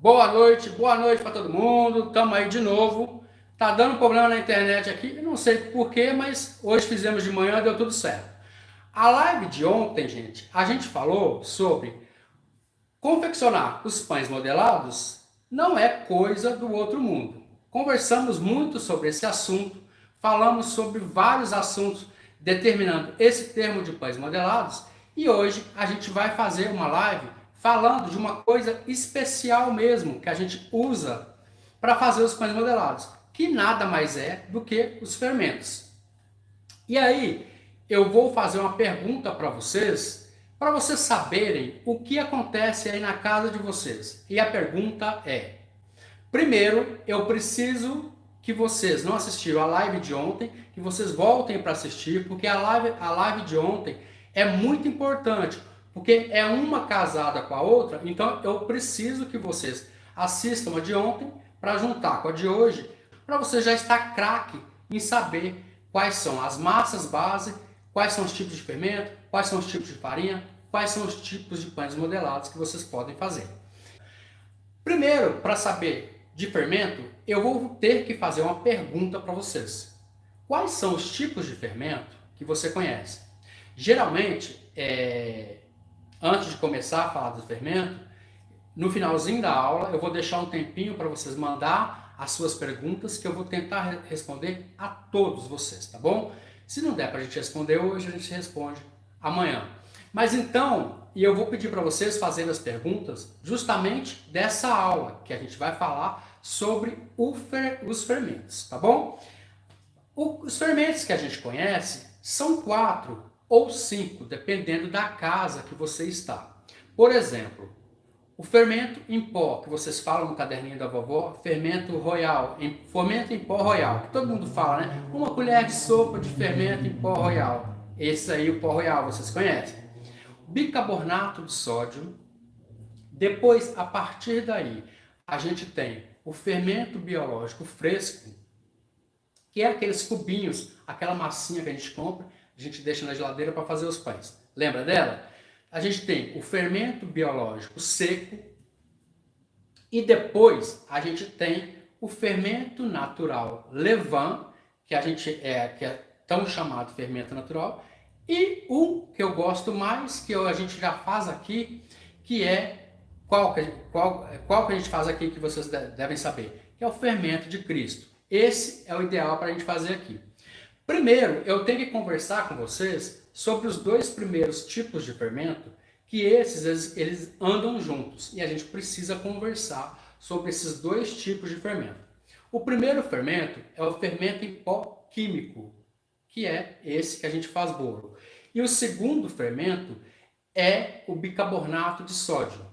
Boa noite para todo mundo. Estamos aí de novo. Tá dando problema na internet aqui, eu não sei porquê, mas hoje fizemos de manhã, deu tudo certo. A live de ontem, gente, a gente falou sobre confeccionar os pães modelados não é coisa do outro mundo. Conversamos muito sobre esse assunto, falamos sobre vários assuntos determinando esse termo de pães modelados e hoje a gente vai fazer uma live falando de uma coisa especial mesmo que a gente usa para fazer os pães modelados, que nada mais é do que os fermentos. E aí, eu vou fazer uma pergunta para vocês saberem o que acontece aí na casa de vocês. E a pergunta é: primeiro, eu preciso que vocês não assistiram a live de ontem, que vocês voltem para assistir, porque a live de ontem é muito importante, porque é uma casada com a outra, então eu preciso que vocês assistam a de ontem para juntar com a de hoje, para você já estar craque em saber quais são as massas base, quais são os tipos de fermento, quais são os tipos de farinha, quais são os tipos de pães modelados que vocês podem fazer. Primeiro, para saber de fermento, eu vou ter que fazer uma pergunta para vocês. Quais são os tipos de fermento que você conhece? Geralmente, antes de começar a falar do fermento, no finalzinho da aula eu vou deixar um tempinho para vocês mandar as suas perguntas que eu vou tentar responder a todos vocês, tá bom? Se não der para a gente responder hoje, a gente responde amanhã. Mas então, e eu vou pedir para vocês fazerem as perguntas justamente dessa aula, que a gente vai falar sobre os fermentos, tá bom? Os fermentos que a gente conhece são 4 ou 5, dependendo da casa que você está. Por exemplo, o fermento em pó, que vocês falam no caderninho da vovó, fermento royal, fermento em pó royal, que todo mundo fala, né? Uma colher de sopa de fermento em pó royal. Esse aí, o pó royal, vocês conhecem. Bicarbonato de sódio. Depois, a partir daí, a gente tem o fermento biológico fresco, que é aqueles cubinhos, aquela massinha que a gente compra, a gente deixa na geladeira para fazer os pães. Lembra dela? A gente tem o fermento biológico seco e depois a gente tem o fermento natural levain, que que é tão chamado fermento natural, e um que eu gosto mais, que a gente já faz aqui, que é qual que a gente faz aqui que vocês devem saber, que é o fermento de Cristo. Esse é o ideal para a gente fazer aqui. Primeiro, eu tenho que conversar com vocês sobre os dois primeiros tipos de fermento, que eles andam juntos e a gente precisa conversar sobre esses dois tipos de fermento. O primeiro fermento é o fermento em pó químico, que é esse que a gente faz bolo. E o segundo fermento é o bicarbonato de sódio.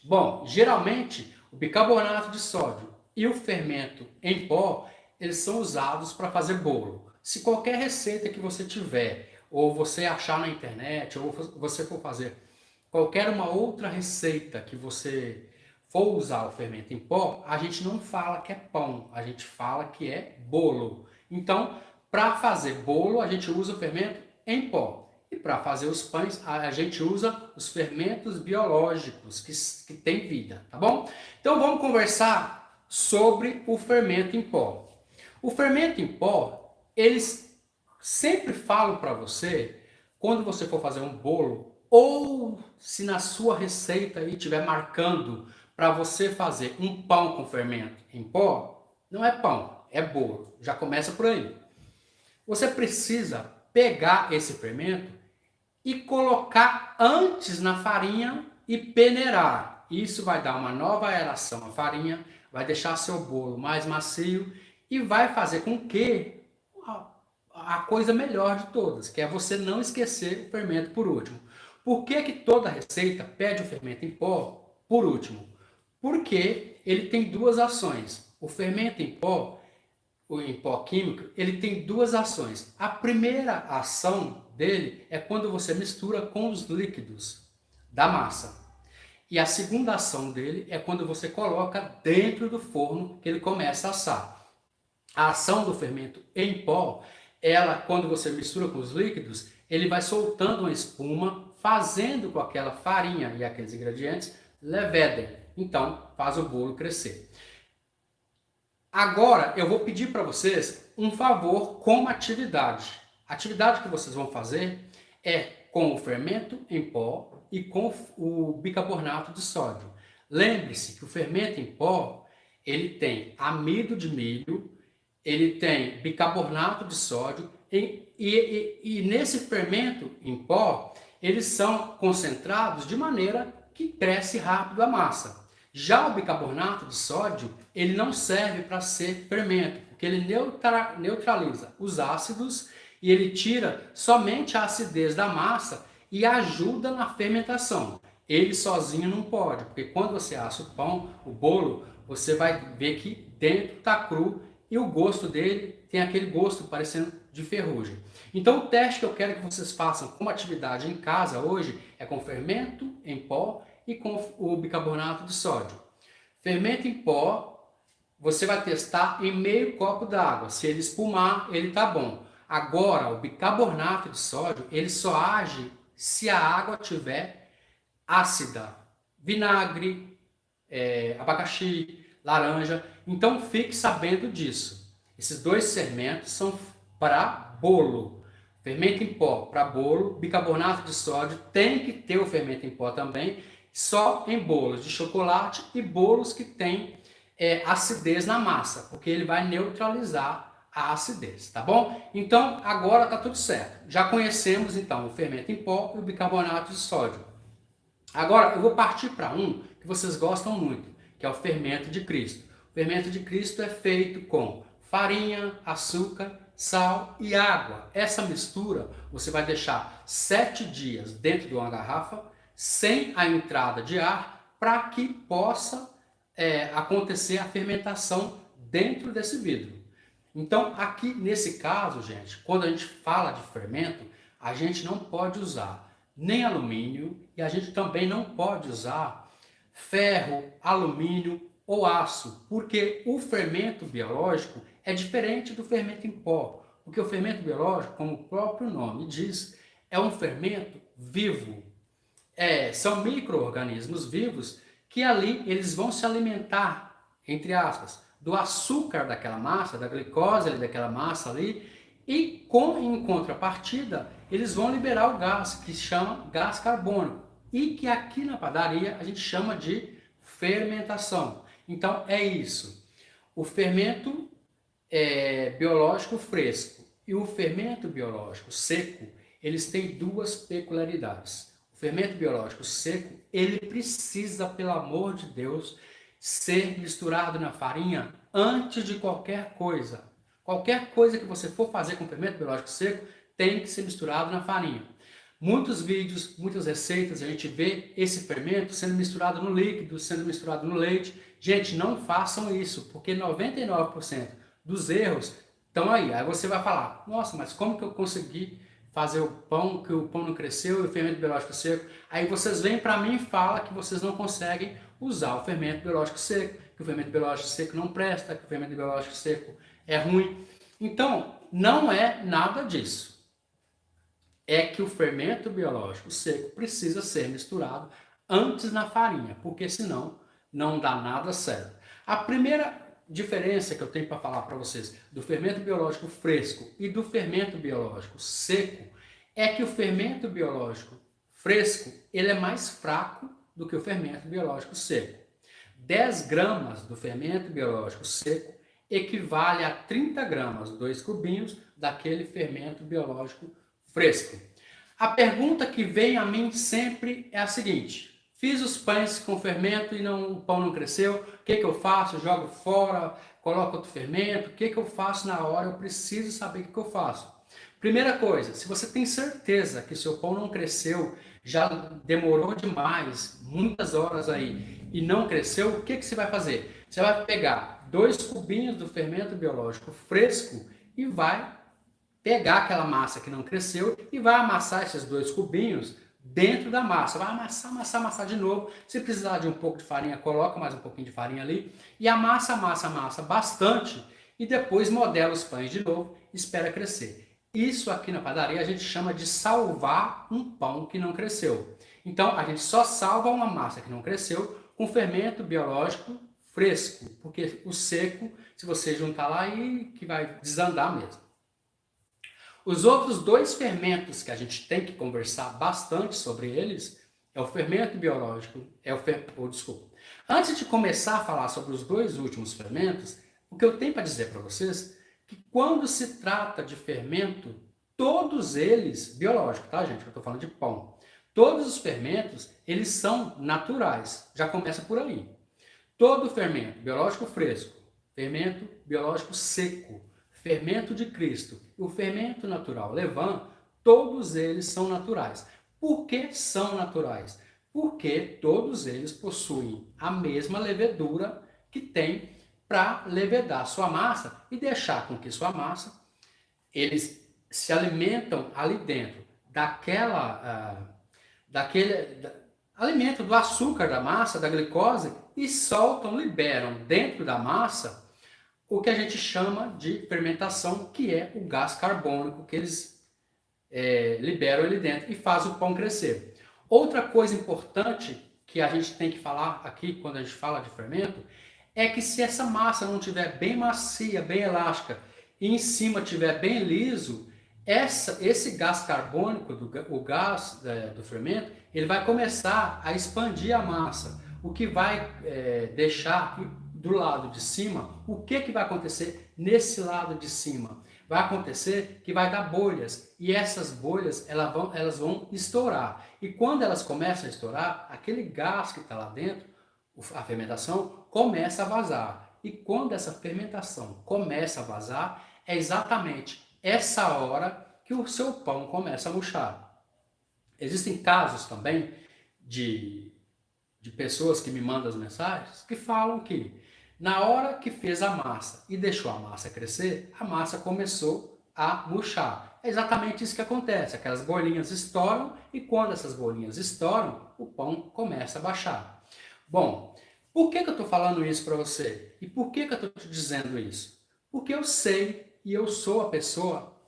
Bom, geralmente o bicarbonato de sódio e o fermento em pó, eles são usados para fazer bolo. Se qualquer receita que você tiver, ou você achar na internet, ou você for fazer qualquer uma outra receita que você for usar o fermento em pó, a gente não fala que é pão, a gente fala que é bolo. Então, para fazer bolo, a gente usa o fermento em pó. E para fazer os pães, a gente usa os fermentos biológicos, que têm vida, tá bom? Então, vamos conversar sobre o fermento em pó. O fermento em pó, eles sempre falam para você, quando você for fazer um bolo, ou se na sua receita aí estiver marcando para você fazer um pão com fermento em pó, não é pão, é bolo. Já começa por aí. Você precisa pegar esse fermento e colocar antes na farinha e peneirar. Isso vai dar uma nova aeração à farinha, vai deixar seu bolo mais macio e vai fazer com que a coisa melhor de todas, que é você não esquecer o fermento por último. Por que toda receita pede o fermento em pó por último? Porque ele tem duas ações. O fermento em pó, o em pó químico, ele tem duas ações. A primeira ação dele é quando você mistura com os líquidos da massa. E a segunda ação dele é quando você coloca dentro do forno que ele começa a assar. A ação do fermento em pó, ela, quando você mistura com os líquidos, ele vai soltando uma espuma, fazendo com aquela farinha e aqueles ingredientes levedem. Então, faz o bolo crescer. Agora, eu vou pedir para vocês um favor como atividade. A atividade que vocês vão fazer é com o fermento em pó e com o bicarbonato de sódio. Lembre-se que o fermento em pó, ele tem amido de milho, ele tem bicarbonato de sódio e nesse fermento em pó, eles são concentrados de maneira que cresce rápido a massa. Já o bicarbonato de sódio, ele não serve para ser fermento, porque ele neutraliza os ácidos e ele tira somente a acidez da massa e ajuda na fermentação. Ele sozinho não pode, porque quando você assa o pão, o bolo, você vai ver que dentro está cru e o gosto dele tem aquele gosto parecendo de ferrugem. Então o teste que eu quero que vocês façam como atividade em casa hoje é com fermento em pó e com o bicarbonato de sódio. Fermento em pó, você vai testar em meio copo d'água. Se ele espumar, ele está bom. Agora, o bicarbonato de sódio, ele só age se a água tiver ácida. Vinagre, abacaxi, laranja. Então, fique sabendo disso. Esses dois fermentos são para bolo. Fermento em pó para bolo, bicarbonato de sódio tem que ter o fermento em pó também, só em bolos de chocolate e bolos que tem acidez na massa, porque ele vai neutralizar a acidez, tá bom? Então, agora tá tudo certo. Já conhecemos, então, o fermento em pó e o bicarbonato de sódio. Agora, eu vou partir para um que vocês gostam muito, que é o fermento de Cristo. O fermento de Cristo é feito com farinha, açúcar, sal e água. Essa mistura você vai deixar 7 dias dentro de uma garrafa, sem a entrada de ar, para que possa acontecer a fermentação dentro desse vidro. Então, aqui nesse caso, gente, quando a gente fala de fermento, a gente não pode usar nem alumínio e a gente também não pode usar ferro, alumínio ou aço, porque o fermento biológico é diferente do fermento em pó, porque o fermento biológico, como o próprio nome diz, é um fermento vivo. São micro-organismos vivos que ali eles vão se alimentar, entre aspas, do açúcar daquela massa, da glicose daquela massa ali, e em contrapartida, eles vão liberar o gás, que se chama gás carbônico, e que aqui na padaria a gente chama de fermentação. Então é isso. O fermento biológico fresco e o fermento biológico seco, eles têm duas peculiaridades. O fermento biológico seco, ele precisa, pelo amor de Deus, ser misturado na farinha antes de qualquer coisa. Qualquer coisa que você for fazer com fermento biológico seco tem que ser misturado na farinha. Muitos vídeos, muitas receitas, a gente vê esse fermento sendo misturado no líquido, sendo misturado no leite. Gente, não façam isso, porque 99% dos erros estão aí. Aí você vai falar, nossa, mas como que eu consegui fazer o pão, que o pão não cresceu e o fermento biológico seco? Aí vocês vêm para mim e falam que vocês não conseguem usar o fermento biológico seco, que o fermento biológico seco não presta, que o fermento biológico seco é ruim. Então, não é nada disso. É que o fermento biológico seco precisa ser misturado antes na farinha, porque senão não dá nada certo. A primeira diferença que eu tenho para falar para vocês do fermento biológico fresco e do fermento biológico seco é que o fermento biológico fresco ele é mais fraco do que o fermento biológico seco. 10 gramas do fermento biológico seco equivale a 30 gramas, 2 cubinhos, daquele fermento biológico fresco. A pergunta que vem a mim sempre é a seguinte: fiz os pães com fermento e o pão não cresceu, o que eu faço? Jogo fora, coloco outro fermento, o que eu faço na hora? Eu preciso saber o que eu faço. Primeira coisa, se você tem certeza que seu pão não cresceu, já demorou demais, muitas horas aí, e não cresceu, o que você vai fazer? Você vai pegar 2 cubinhos do fermento biológico fresco e vai pegar aquela massa que não cresceu e vai amassar esses 2 cubinhos dentro da massa. Vai amassar de novo. Se precisar de um pouco de farinha, coloca mais um pouquinho de farinha ali e amassa bastante e depois modela os pães de novo e espera crescer. Isso aqui na padaria a gente chama de salvar um pão que não cresceu. Então, a gente só salva uma massa que não cresceu com fermento biológico fresco, porque o seco, se você juntar lá, aí que vai desandar mesmo. Os outros dois fermentos que a gente tem que conversar bastante sobre eles é o fermento biológico, desculpa. Antes de começar a falar sobre os dois últimos fermentos, o que eu tenho para dizer para vocês é que quando se trata de fermento, todos eles, biológicos, tá, gente? Eu estou falando de pão. Todos os fermentos, eles são naturais. Já começa por aí. Todo fermento biológico fresco, fermento biológico seco, fermento de Cristo, o fermento natural levain, todos eles são naturais. Por que são naturais? Porque todos eles possuem a mesma levedura que tem para levedar sua massa e deixar com que sua massa, eles se alimentam ali dentro daquele alimento do açúcar da massa, da glicose, e soltam, liberam dentro da massa o que a gente chama de fermentação, que é o gás carbônico que eles liberam ali dentro e faz o pão crescer. Outra coisa importante que a gente tem que falar aqui quando a gente fala de fermento é que se essa massa não estiver bem macia, bem elástica e em cima estiver bem liso, esse gás carbônico, o gás do fermento, ele vai começar a expandir a massa, o que vai deixar do lado de cima, o que vai acontecer nesse lado de cima? Vai acontecer que vai dar bolhas, e essas bolhas elas vão estourar. E quando elas começam a estourar, aquele gás que está lá dentro, a fermentação, começa a vazar. E quando essa fermentação começa a vazar, é exatamente essa hora que o seu pão começa a murchar. Existem casos também de pessoas que me mandam as mensagens que falam que na hora que fez a massa e deixou a massa crescer, a massa começou a murchar. É exatamente isso que acontece. Aquelas bolinhas estouram e quando essas bolinhas estouram, o pão começa a baixar. Bom, por que eu estou falando isso para você? E por que eu estou te dizendo isso? Porque eu sei e eu sou a pessoa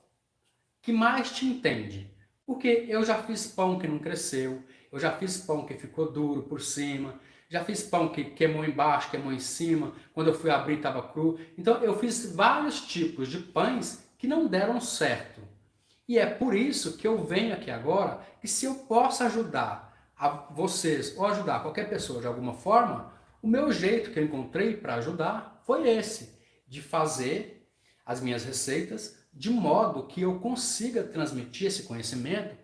que mais te entende. Porque eu já fiz pão que não cresceu, eu já fiz pão que ficou duro por cima, já fiz pão que queimou embaixo, queimou em cima, quando eu fui abrir estava cru. Então eu fiz vários tipos de pães que não deram certo. E é por isso que eu venho aqui agora, que se eu posso ajudar a vocês ou ajudar qualquer pessoa de alguma forma, o meu jeito que eu encontrei para ajudar foi esse, de fazer as minhas receitas de modo que eu consiga transmitir esse conhecimento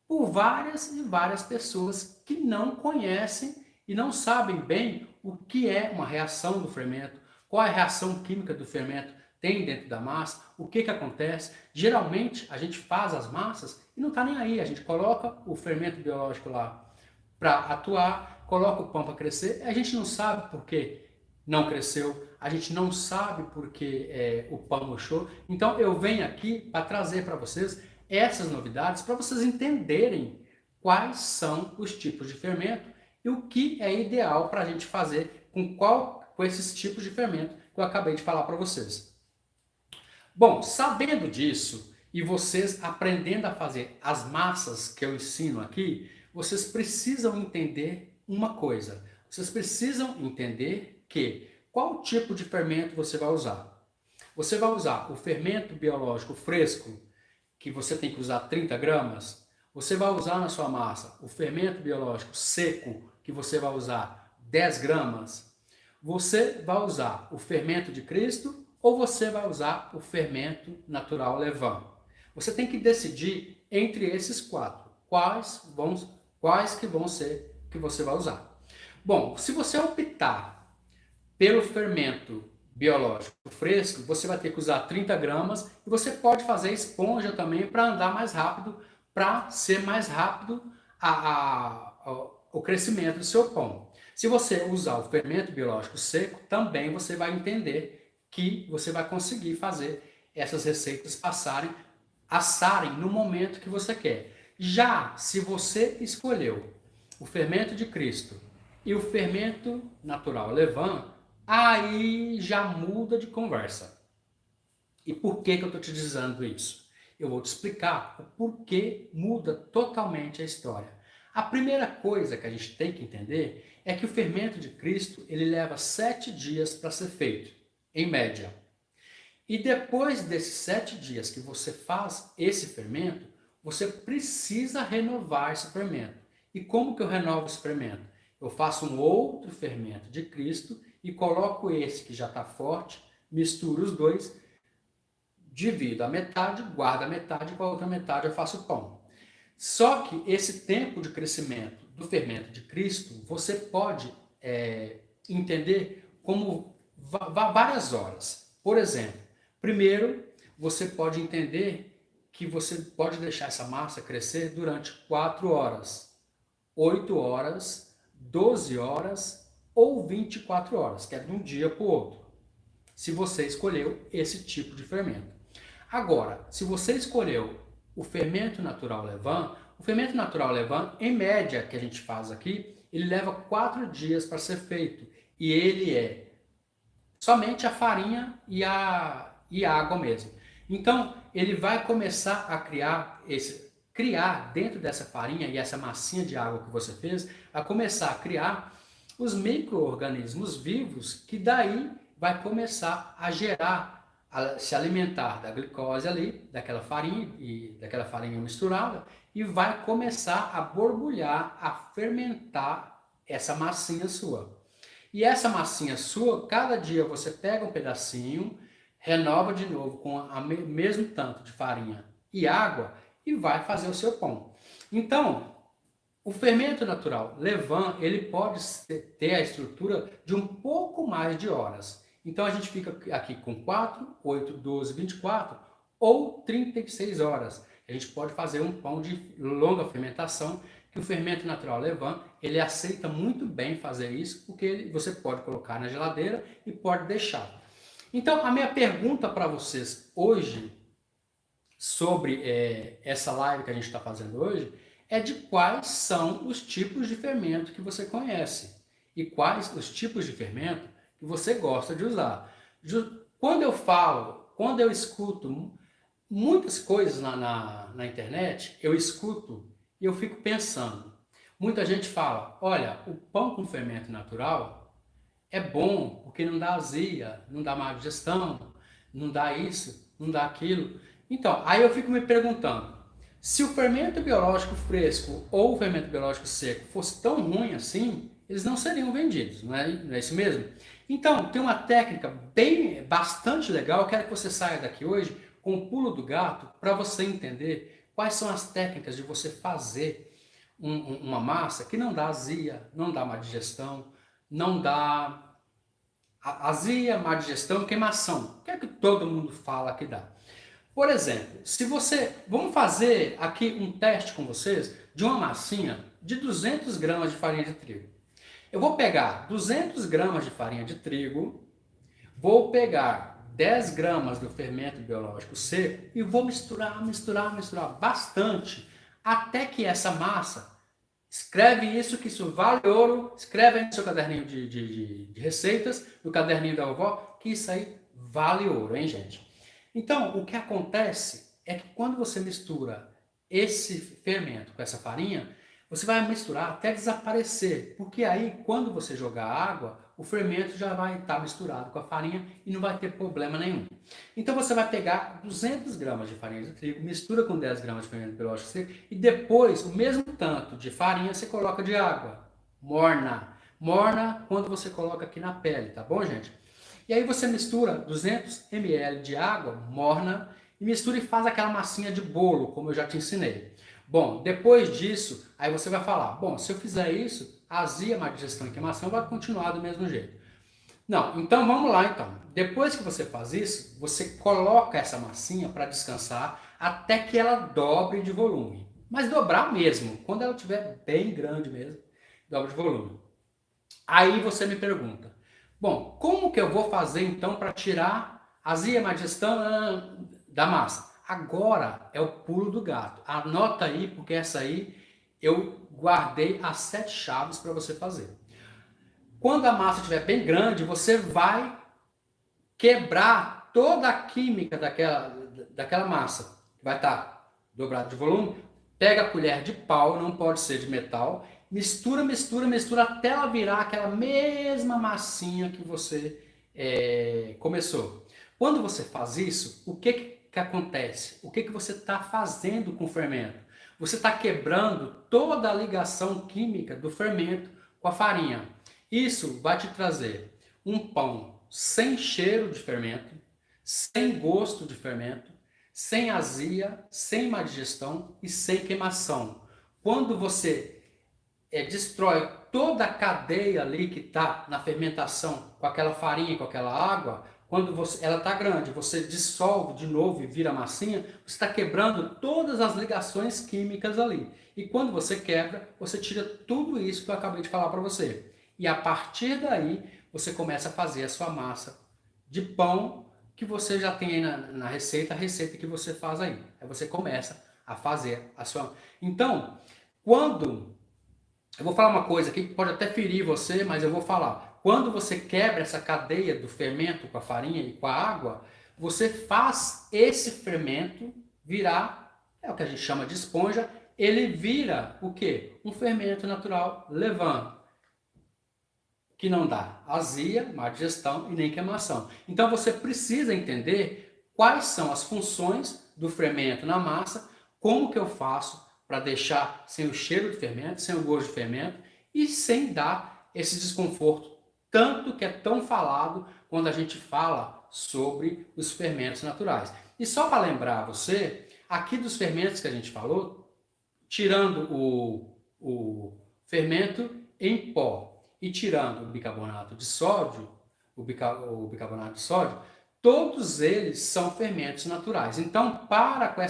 por várias e várias pessoas que não conhecem e não sabem bem o que é uma reação do fermento, qual é a reação química do fermento tem dentro da massa, o que acontece. Geralmente a gente faz as massas e não está nem aí, a gente coloca o fermento biológico lá para atuar, coloca o pão para crescer, a gente não sabe por que não cresceu, a gente não sabe porque o pão murchou. Então eu venho aqui para trazer para vocês essas novidades, para vocês entenderem quais são os tipos de fermento e o que é ideal para a gente fazer com esses tipos de fermento que eu acabei de falar para vocês. Bom, sabendo disso e vocês aprendendo a fazer as massas que eu ensino aqui, vocês precisam entender uma coisa. Vocês precisam entender que qual tipo de fermento você vai usar. Você vai usar o fermento biológico fresco, que você tem que usar 30 gramas. Você vai usar na sua massa o fermento biológico seco, que você vai usar 10 gramas. Você vai usar o fermento de Cristo ou você vai usar o fermento natural levain. Você tem que decidir entre esses quatro, quais que vão ser que você vai usar. Bom, se você optar pelo fermento biológico fresco, você vai ter que usar 30 gramas e você pode fazer esponja também para andar mais rápido, para ser mais rápido o crescimento do seu pão. Se você usar o fermento biológico seco, também você vai entender que você vai conseguir fazer essas receitas assarem no momento que você quer. Já se você escolheu o fermento de Cristo e o fermento natural levain, aí já muda de conversa. E por que eu estou te dizendo isso? Eu vou te explicar o porquê muda totalmente a história. A primeira coisa que a gente tem que entender é que o fermento de Cristo ele leva 7 dias para ser feito, em média. E depois desses 7 dias que você faz esse fermento, você precisa renovar esse fermento. E como que eu renovo esse fermento? Eu faço um outro fermento de Cristo e coloco esse que já está forte, misturo os dois, divido a metade, guardo a metade e com a outra metade eu faço pão. Só que esse tempo de crescimento do fermento de Cristo, você pode entender como várias horas. Por exemplo, primeiro, você pode entender que você pode deixar essa massa crescer durante 4 horas, 8 horas, 12 horas ou 24 horas, que é de um dia para o outro, se você escolheu esse tipo de fermento. Agora, se você escolheu o fermento natural levain, o fermento natural levain, em média, que a gente faz aqui, ele leva 4 dias para ser feito. E ele é somente a farinha e a água mesmo. Então, ele vai começar a criar dentro dessa farinha e essa massinha de água que você fez, a começar a criar os micro-organismos vivos que daí vai começar a gerar, a se alimentar da glicose ali, daquela farinha misturada, e vai começar a borbulhar, a fermentar essa massinha sua. E essa massinha sua, cada dia você pega um pedacinho, renova de novo com o mesmo tanto de farinha e água e vai fazer o seu pão. Então, o fermento natural levain, ele pode ter a estrutura de um pouco mais de horas. Então a gente fica aqui com 4, 8, 12, 24 ou 36 horas. A gente pode fazer um pão de longa fermentação, que o fermento natural levain, ele aceita muito bem fazer isso, porque você pode colocar na geladeira e pode deixar. Então a minha pergunta para vocês hoje, sobre essa live que a gente está fazendo hoje, é de quais são os tipos de fermento que você conhece e quais os tipos de fermento que você gosta de usar. Quando eu escuto muitas coisas na internet, eu escuto e eu fico pensando. Muita gente fala, olha, o pão com fermento natural é bom porque não dá azia, não dá má digestão, não dá isso, não dá aquilo. Então, aí eu fico me perguntando, se o fermento biológico fresco ou o fermento biológico seco fosse tão ruim assim, eles não seriam vendidos, não é isso mesmo? Então, tem uma técnica bastante legal, eu quero que você saia daqui hoje com o pulo do gato para você entender quais são as técnicas de você fazer uma massa que não dá azia, não dá má digestão, não dá azia, má digestão, queimação. O que é que todo mundo fala que dá? Por exemplo, vamos fazer aqui um teste com vocês de uma massinha de 200 gramas de farinha de trigo. Eu vou pegar 200 gramas de farinha de trigo, vou pegar 10 gramas do fermento biológico seco e vou misturar bastante, até que essa massa, escreve isso, que isso vale ouro, escreve aí no seu caderninho de receitas, no caderninho da vovó, que isso aí vale ouro, hein, gente? Então, o que acontece é que quando você mistura esse fermento com essa farinha, você vai misturar até desaparecer, porque aí, quando você jogar água, o fermento já vai estar misturado com a farinha e não vai ter problema nenhum. Então, você vai pegar 200 gramas de farinha de trigo, mistura com 10 gramas de fermento biológico seco e depois, o mesmo tanto de farinha, você coloca de água morna. Morna quando você coloca aqui na pele, tá bom, gente? E aí você mistura 200 ml de água morna e mistura e faz aquela massinha de bolo, como eu já te ensinei. Bom, depois disso, aí você vai falar, bom, se eu fizer isso, a azia, má digestão e queimação vai continuar do mesmo jeito. Não, então vamos lá então. Depois que você faz isso, você coloca essa massinha para descansar até que ela dobre de volume. Mas dobrar mesmo, quando ela estiver bem grande mesmo, dobra de volume. Aí você me pergunta, bom, como que eu vou fazer então para tirar azia, má digestão da massa? Agora é o pulo do gato. Anota aí, porque essa aí eu guardei as 7 chaves para você fazer. Quando a massa estiver bem grande, você vai quebrar toda a química daquela massa. vai estar dobrado de volume, pega a colher de pau, não pode ser de metal, mistura, mistura, mistura até ela virar aquela mesma massinha que você começou. Quando você faz isso, o que acontece? O que você está fazendo com o fermento? Você está quebrando toda a ligação química do fermento com a farinha. Isso vai te trazer um pão sem cheiro de fermento, sem gosto de fermento, sem azia, sem má digestão e sem queimação. Quando você destrói toda a cadeia ali que está na fermentação com aquela farinha, com aquela água, quando ela está grande, você dissolve de novo e vira massinha, você está quebrando todas as ligações químicas ali. E quando você quebra, você tira tudo isso que eu acabei de falar para você. E a partir daí, você começa a fazer a sua massa de pão que você já tem aí na receita, a receita que você faz aí. Aí você começa a fazer a sua... Então, quando... Eu vou falar uma coisa aqui que pode até ferir você, mas eu vou falar. Quando você quebra essa cadeia do fermento com a farinha e com a água, você faz esse fermento virar, é o que a gente chama de esponja, ele vira o quê? Um fermento natural levando, que não dá azia, má digestão e nem queimação. Então você precisa entender quais são as funções do fermento na massa, como que eu faço para deixar sem o cheiro de fermento, sem o gosto de fermento e sem dar esse desconforto, tanto que é tão falado quando a gente fala sobre os fermentos naturais. E só para lembrar você, aqui dos fermentos que a gente falou, tirando o fermento em pó e tirando o bicarbonato de sódio, o bicarbonato de sódio, todos eles são fermentos naturais. Então, para com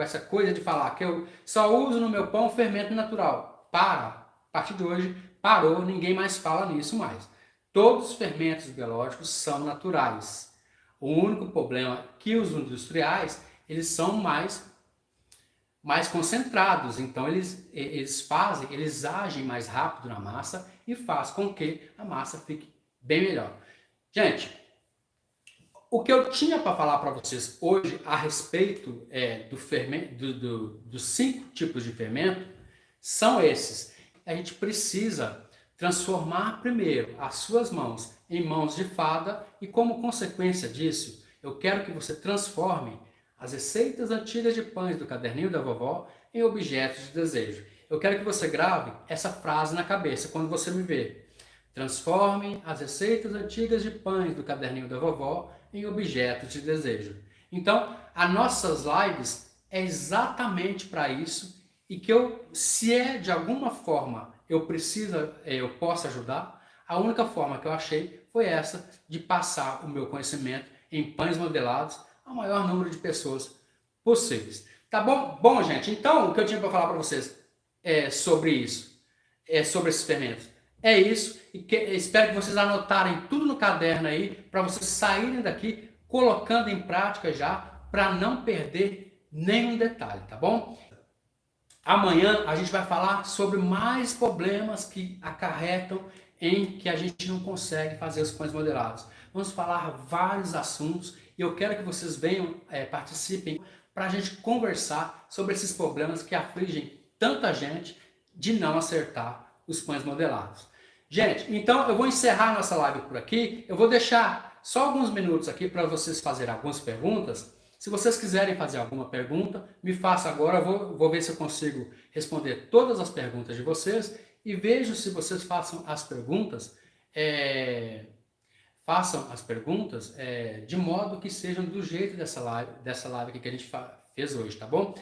essa coisa de falar que eu só uso no meu pão fermento natural. Para. A partir de hoje, parou, ninguém mais fala nisso mais. Todos os fermentos biológicos são naturais. O único problema é que os industriais, eles são mais concentrados. Então, eles agem mais rápido na massa e faz com que a massa fique bem melhor. Gente, o que eu tinha para falar para vocês hoje a respeito do fermento, dos 5 tipos de fermento são esses. A gente precisa transformar primeiro as suas mãos em mãos de fada e, como consequência disso, eu quero que você transforme as receitas antigas de pães do caderninho da vovó em objetos de desejo. Eu quero que você grave essa frase na cabeça quando você me ver. Transforme as receitas antigas de pães do caderninho da vovó em objetos de desejo. Então, as nossas lives é exatamente para isso e que se de alguma forma eu posso ajudar, a única forma que eu achei foi essa de passar o meu conhecimento em pães modelados ao maior número de pessoas possíveis. Tá bom? Bom, gente, então o que eu tinha para falar para vocês sobre isso, sobre esses fermentos, é isso. E espero que vocês anotarem tudo no caderno aí, para vocês saírem daqui colocando em prática já, para não perder nenhum detalhe, tá bom? Amanhã a gente vai falar sobre mais problemas que acarretam em que a gente não consegue fazer os pães modelados. Vamos falar vários assuntos e eu quero que vocês venham, participem, para a gente conversar sobre esses problemas que afligem tanta gente de não acertar os pães modelados. Gente, então eu vou encerrar nossa live por aqui. Eu vou deixar só alguns minutos aqui para vocês fazerem algumas perguntas. Se vocês quiserem fazer alguma pergunta, me faça agora. Eu vou ver se eu consigo responder todas as perguntas de vocês e vejo se vocês façam as perguntas de modo que sejam do jeito dessa live aqui que a gente fez hoje, tá bom?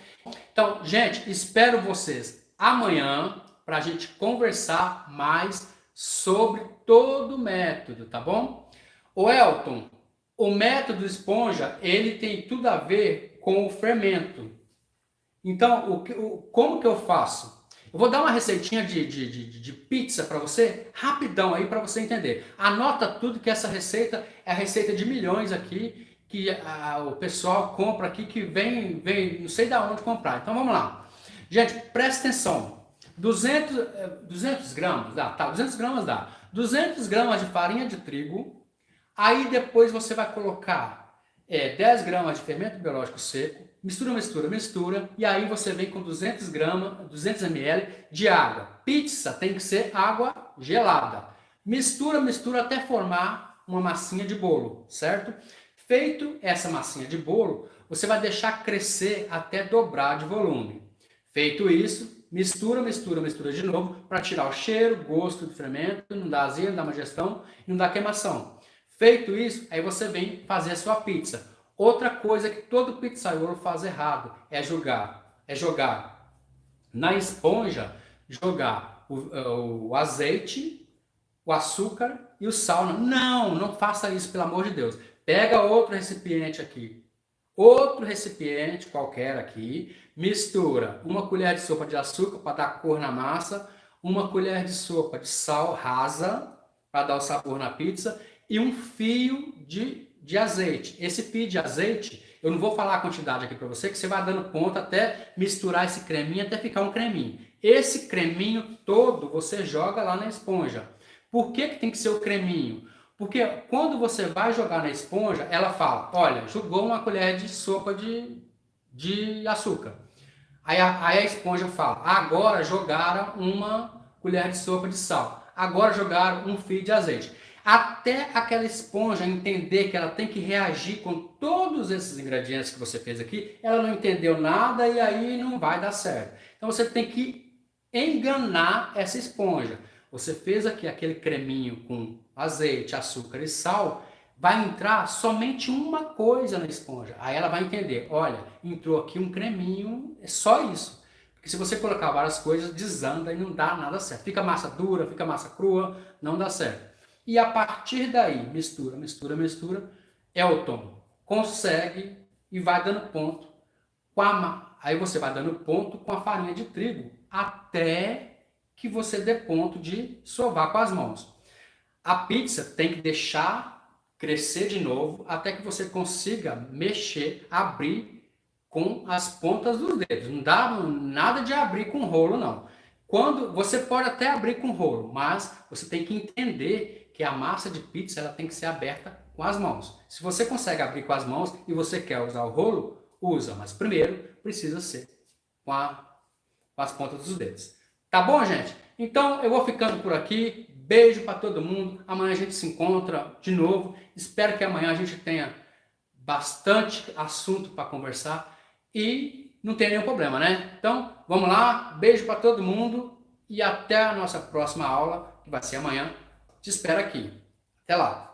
Então, gente, espero vocês amanhã para a gente conversar mais sobre todo o método, tá bom? O Elton, o método esponja, ele tem tudo a ver com o fermento. Então, como que eu faço? Eu vou dar uma receitinha de pizza para você, rapidão aí para você entender. Anota tudo que essa receita é a receita de milhões aqui, que o pessoal compra aqui, que vem não sei de onde comprar. Então vamos lá. Gente, presta atenção. 200 gramas dá? Tá, 200 gramas dá. 200 gramas de farinha de trigo. Aí depois você vai colocar 10 gramas de fermento biológico seco, Mistura, mistura, mistura. E aí você vem com 200 gramas, 200 ml de água. Pizza tem que ser água gelada. Mistura, mistura até formar uma massinha de bolo, certo? Feito essa massinha de bolo, você vai deixar crescer até dobrar de volume. Feito isso, mistura, mistura, mistura de novo para tirar o cheiro, gosto do fermento, não dá azia, não dá digestão e não dá queimação. Feito isso, aí você vem fazer a sua pizza. Outra coisa que todo pizzaiolo faz errado é jogar na esponja, jogar o azeite, o açúcar e o sal. Não, não faça isso, pelo amor de Deus. Pega outro recipiente aqui, outro recipiente qualquer aqui, mistura uma colher de sopa de açúcar para dar cor na massa, uma colher de sopa de sal rasa para dar o sabor na pizza e um fio de azeite. Esse fio de azeite, eu não vou falar a quantidade aqui para você, que você vai dando ponto até misturar esse creminho, até ficar um creminho. Esse creminho todo você joga lá na esponja. Por que tem que ser o creminho? Porque quando você vai jogar na esponja, ela fala, olha, jogou uma colher de sopa de açúcar. Aí a esponja fala, agora jogaram uma colher de sopa de sal. Agora jogaram um fio de azeite. Até aquela esponja entender que ela tem que reagir com todos esses ingredientes que você fez aqui, ela não entendeu nada e aí não vai dar certo. Então você tem que enganar essa esponja. Você fez aqui aquele creminho com azeite, açúcar e sal, vai entrar somente uma coisa na esponja. Aí ela vai entender, olha, entrou aqui um creminho, é só isso. Porque se você colocar várias coisas, desanda e não dá nada certo. Fica massa dura, fica massa crua, não dá certo. E a partir daí, mistura, mistura, mistura, Elton consegue e vai dando ponto com aí você vai dando ponto com a farinha de trigo até que você dê ponto de sovar com as mãos. A pizza tem que deixar crescer de novo até que você consiga mexer, abrir com as pontas dos dedos. Não dá nada de abrir com rolo, não. Quando você pode até abrir com rolo, mas você tem que entender que a massa de pizza ela tem que ser aberta com as mãos. Se você consegue abrir com as mãos e você quer usar o rolo, usa, mas primeiro precisa ser com as pontas dos dedos. Tá bom, gente? Então eu vou ficando por aqui. Beijo para todo mundo. Amanhã a gente se encontra de novo. Espero que amanhã a gente tenha bastante assunto para conversar e não tem nenhum problema, né? Então, vamos lá. Beijo para todo mundo e até a nossa próxima aula, que vai ser amanhã. Te espero aqui. Até lá.